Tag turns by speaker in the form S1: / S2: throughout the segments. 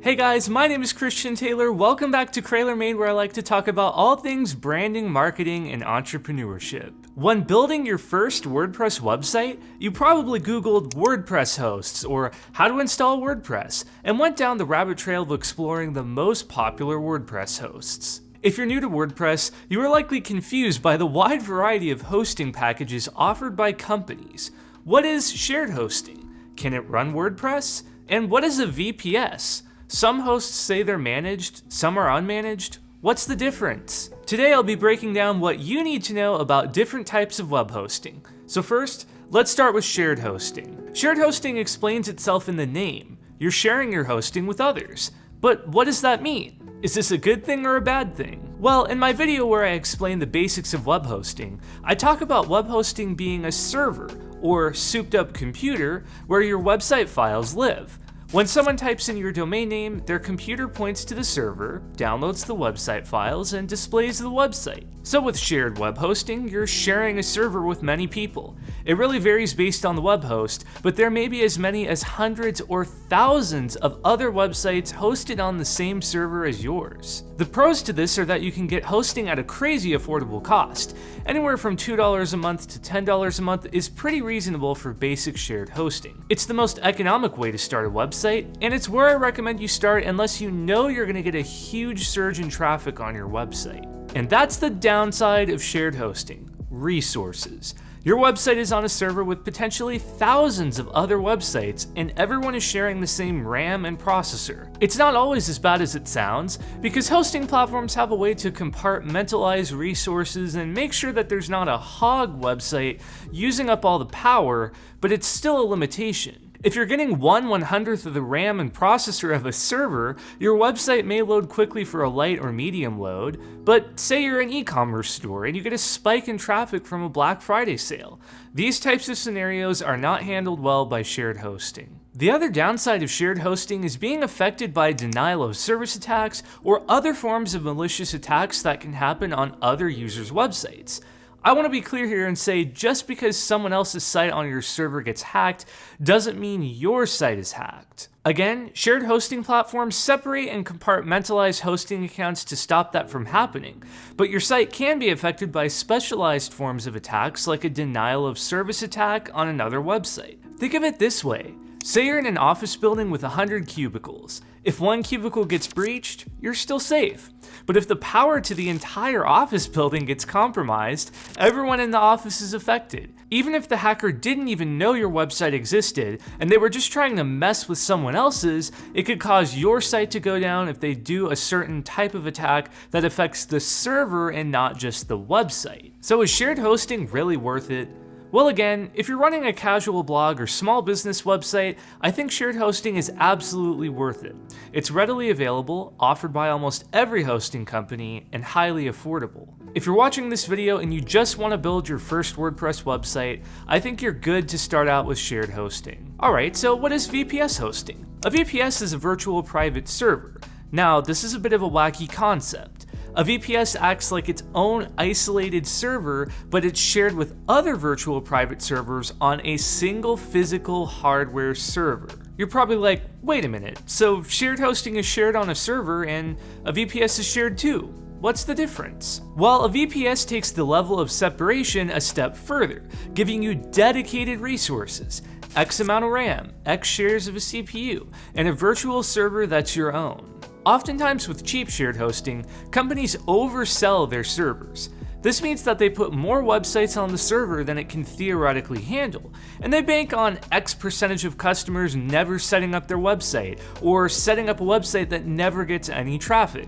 S1: Hey guys, my name is Christian Taylor. Welcome back to CraylerMade, where I like to talk about all things branding, marketing, and entrepreneurship. When building your first WordPress website, you probably Googled WordPress hosts or how to install WordPress and went down the rabbit trail of exploring the most popular WordPress hosts. If you're new to WordPress, you are likely confused by the wide variety of hosting packages offered by companies. What is shared hosting? Can it run WordPress? And what is a VPS? Some hosts say they're managed, some are unmanaged. What's the difference? Today I'll be breaking down what you need to know about different types of web hosting. So first, let's start with shared hosting. Shared hosting explains itself in the name. You're sharing your hosting with others. But what does that mean? Is this a good thing or a bad thing? Well, in my video where I explain the basics of web hosting, I talk about web hosting being a server, or souped up computer, where your website files live. When someone types in your domain name, their computer points to the server, downloads the website files, and displays the website. So with shared web hosting, you're sharing a server with many people. It really varies based on the web host, but there may be as many as hundreds or thousands of other websites hosted on the same server as yours. The pros to this are that you can get hosting at a crazy affordable cost. Anywhere from $2 a month to $10 a month is pretty reasonable for basic shared hosting. It's the most economic way to start a website, and it's where I recommend you start unless you know you're going to get a huge surge in traffic on your website. And that's the downside of shared hosting: resources. Your website is on a server with potentially thousands of other websites, and everyone is sharing the same RAM and processor. It's not always as bad as it sounds, because hosting platforms have a way to compartmentalize resources and make sure that there's not a hog website using up all the power, but it's still a limitation. If you're getting 1/100th of the RAM and processor of a server, your website may load quickly for a light or medium load, but say you're an e-commerce store and you get a spike in traffic from a Black Friday sale. These types of scenarios are not handled well by shared hosting. The other downside of shared hosting is being affected by denial of service attacks or other forms of malicious attacks that can happen on other users' websites. I want to be clear here and say just because someone else's site on your server gets hacked doesn't mean your site is hacked. Again, shared hosting platforms separate and compartmentalize hosting accounts to stop that from happening, but your site can be affected by specialized forms of attacks like a denial of service attack on another website. Think of it this way. Say you're in an office building with 100 cubicles. If one cubicle gets breached, you're still safe. But if the power to the entire office building gets compromised, everyone in the office is affected. Even if the hacker didn't even know your website existed and they were just trying to mess with someone else's, it could cause your site to go down if they do a certain type of attack that affects the server and not just the website. So is shared hosting really worth it? Well, again, if you're running a casual blog or small business website, I think shared hosting is absolutely worth it. It's readily available, offered by almost every hosting company, and highly affordable. If you're watching this video and you just want to build your first WordPress website, I think you're good to start out with shared hosting. Alright, so what is VPS hosting? A VPS is a virtual private server. Now, this is a bit of a wacky concept. A VPS acts like its own isolated server, but it's shared with other virtual private servers on a single physical hardware server. You're probably like, wait a minute, so shared hosting is shared on a server and a VPS is shared too. What's the difference? Well, a VPS takes the level of separation a step further, giving you dedicated resources, X amount of RAM, X shares of a CPU, and a virtual server that's your own. Oftentimes with cheap shared hosting, companies oversell their servers. This means that they put more websites on the server than it can theoretically handle, and they bank on X percentage of customers never setting up their website, or setting up a website that never gets any traffic.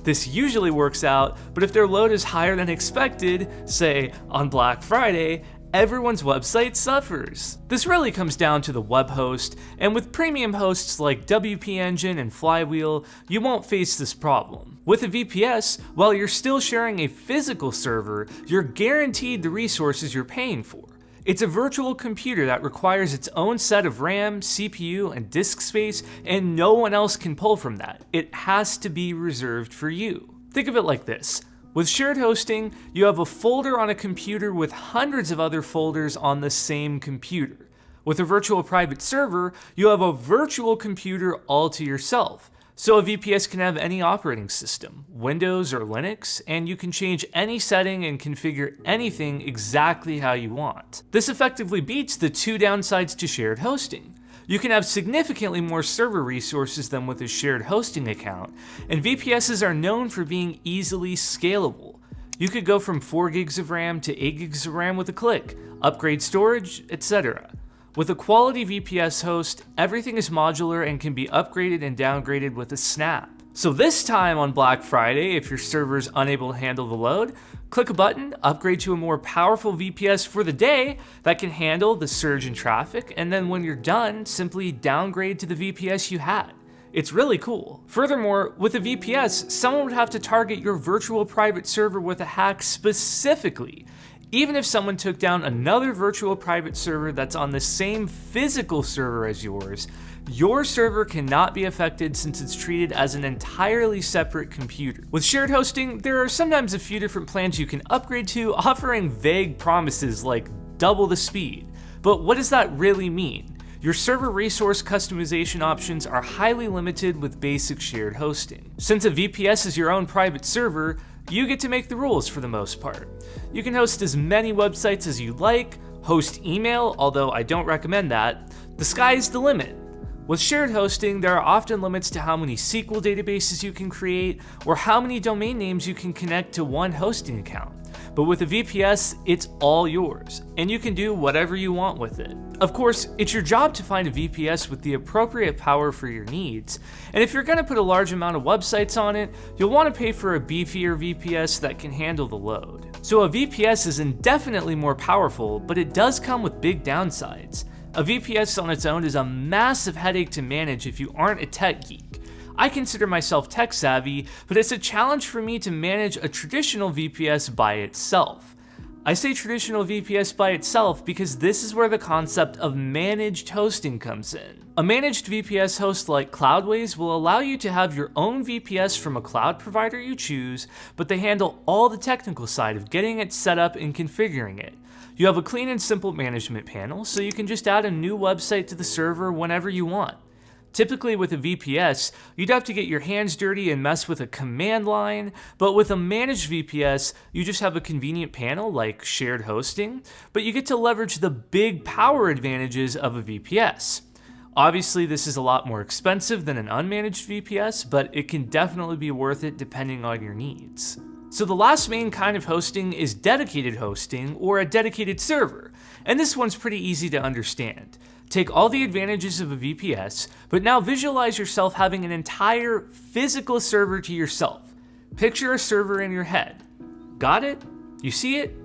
S1: This usually works out, but if their load is higher than expected, say on Black Friday, everyone's website suffers. This really comes down to the web host, and with premium hosts like WP Engine and Flywheel, you won't face this problem. With a VPS, while you're still sharing a physical server, you're guaranteed the resources you're paying for. It's a virtual computer that requires its own set of RAM, CPU, and disk space, and no one else can pull from that. It has to be reserved for you. Think of it like this. With shared hosting, you have a folder on a computer with hundreds of other folders on the same computer. With a virtual private server, you have a virtual computer all to yourself. So a VPS can have any operating system, Windows or Linux, and you can change any setting and configure anything exactly how you want. This effectively beats the two downsides to shared hosting. You can have significantly more server resources than with a shared hosting account, and VPSs are known for being easily scalable. You could go from 4 gigs of RAM to 8 gigs of RAM with a click, upgrade storage, etc. With a quality VPS host, everything is modular and can be upgraded and downgraded with a snap. So this time on Black Friday, if your server is unable to handle the load, click a button, upgrade to a more powerful VPS for the day that can handle the surge in traffic, and then when you're done, simply downgrade to the VPS you had. It's really cool. Furthermore, with a VPS, someone would have to target your virtual private server with a hack specifically. Even if someone took down another virtual private server that's on the same physical server as yours, your server cannot be affected since it's treated as an entirely separate computer. With shared hosting, there are sometimes a few different plans you can upgrade to, offering vague promises like double the speed. But what does that really mean? Your server resource customization options are highly limited with basic shared hosting. Since a VPS is your own private server, you get to make the rules for the most part. You can host as many websites as you like, host email, although I don't recommend that. The sky is the limit. With shared hosting, there are often limits to how many SQL databases you can create or how many domain names you can connect to one hosting account. But with a VPS, it's all yours, and you can do whatever you want with it. Of course, it's your job to find a VPS with the appropriate power for your needs, and if you're going to put a large amount of websites on it, you'll want to pay for a beefier VPS that can handle the load. So a VPS is indefinitely more powerful, but it does come with big downsides. A VPS on its own is a massive headache to manage if you aren't a tech geek. I consider myself tech savvy, but it's a challenge for me to manage a traditional VPS by itself. I say traditional VPS by itself because this is where the concept of managed hosting comes in. A managed VPS host like Cloudways will allow you to have your own VPS from a cloud provider you choose, but they handle all the technical side of getting it set up and configuring it. You have a clean and simple management panel, so you can just add a new website to the server whenever you want. Typically with a VPS, you'd have to get your hands dirty and mess with a command line, but with a managed VPS, you just have a convenient panel like shared hosting, but you get to leverage the big power advantages of a VPS. Obviously, this is a lot more expensive than an unmanaged VPS, but it can definitely be worth it depending on your needs. So the last main kind of hosting is dedicated hosting or a dedicated server, and this one's pretty easy to understand. Take all the advantages of a VPS, but now visualize yourself having an entire physical server to yourself. Picture a server in your head. Got it? You see it?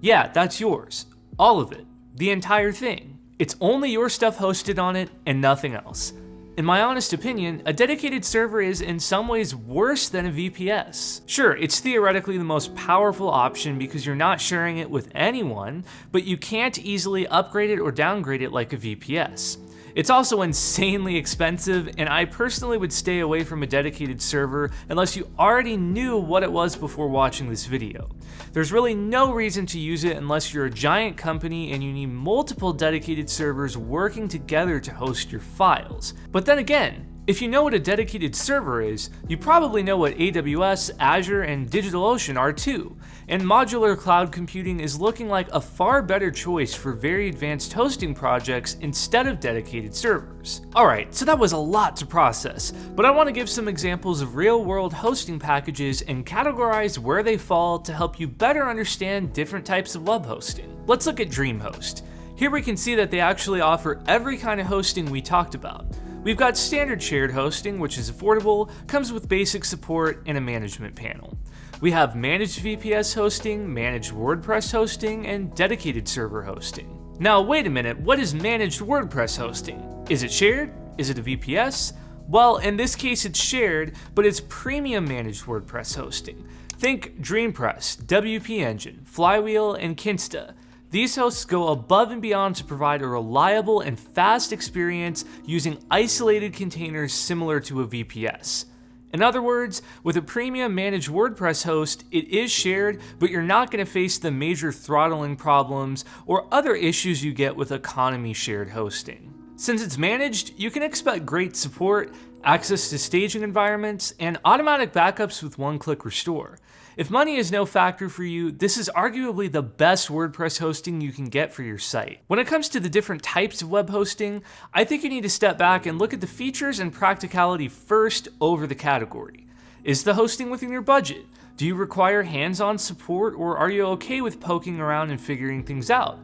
S1: Yeah, that's yours. All of it. The entire thing. It's only your stuff hosted on it and nothing else. In my honest opinion, a dedicated server is in some ways worse than a VPS. Sure, it's theoretically the most powerful option because you're not sharing it with anyone, but you can't easily upgrade it or downgrade it like a VPS. It's also insanely expensive, and I personally would stay away from a dedicated server unless you already knew what it was before watching this video. There's really no reason to use it unless you're a giant company and you need multiple dedicated servers working together to host your files. But then again, if you know what a dedicated server is, you probably know what AWS, Azure, and DigitalOcean are too. And modular cloud computing is looking like a far better choice for very advanced hosting projects instead of dedicated servers. Alright, so that was a lot to process, but I want to give some examples of real-world hosting packages and categorize where they fall to help you better understand different types of web hosting. Let's look at DreamHost. Here we can see that they actually offer every kind of hosting we talked about. We've got standard shared hosting, which is affordable, comes with basic support, and a management panel. We have managed VPS hosting, managed WordPress hosting, and dedicated server hosting. Now wait a minute, what is managed WordPress hosting? Is it shared? Is it a VPS? Well, in this case it's shared, but it's premium managed WordPress hosting. Think DreamPress, WP Engine, Flywheel, and Kinsta. These hosts go above and beyond to provide a reliable and fast experience using isolated containers similar to a VPS. In other words, with a premium managed WordPress host, it is shared, but you're not going to face the major throttling problems or other issues you get with economy shared hosting. Since it's managed, you can expect great support, access to staging environments, and automatic backups with one-click restore. If money is no factor for you, this is arguably the best WordPress hosting you can get for your site. When it comes to the different types of web hosting, I think you need to step back and look at the features and practicality first over the category. Is the hosting within your budget? Do you require hands-on support, or are you okay with poking around and figuring things out?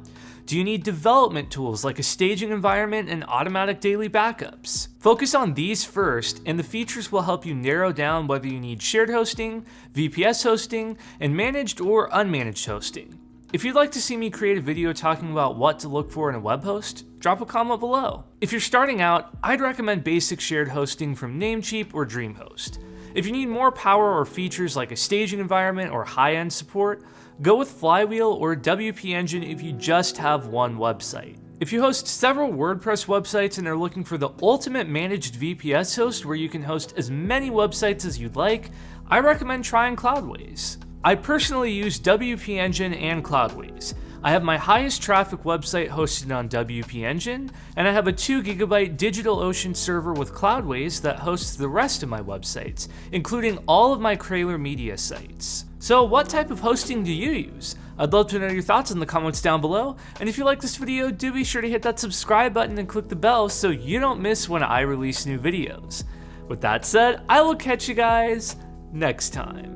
S1: Do you need development tools like a staging environment and automatic daily backups? Focus on these first, and the features will help you narrow down whether you need shared hosting, VPS hosting, and managed or unmanaged hosting. If you'd like to see me create a video talking about what to look for in a web host, drop a comment below. If you're starting out, I'd recommend basic shared hosting from Namecheap or DreamHost. If you need more power or features like a staging environment or high-end support, go with Flywheel or WP Engine if you just have one website. If you host several WordPress websites and are looking for the ultimate managed VPS host where you can host as many websites as you'd like, I recommend trying Cloudways. I personally use WP Engine and Cloudways. I have my highest traffic website hosted on WP Engine, and I have a 2 GB DigitalOcean server with Cloudways that hosts the rest of my websites, including all of my Krayler Media sites. So what type of hosting do you use? I'd love to know your thoughts in the comments down below, and if you like this video, do be sure to hit that subscribe button and click the bell so you don't miss when I release new videos. With that said, I will catch you guys next time.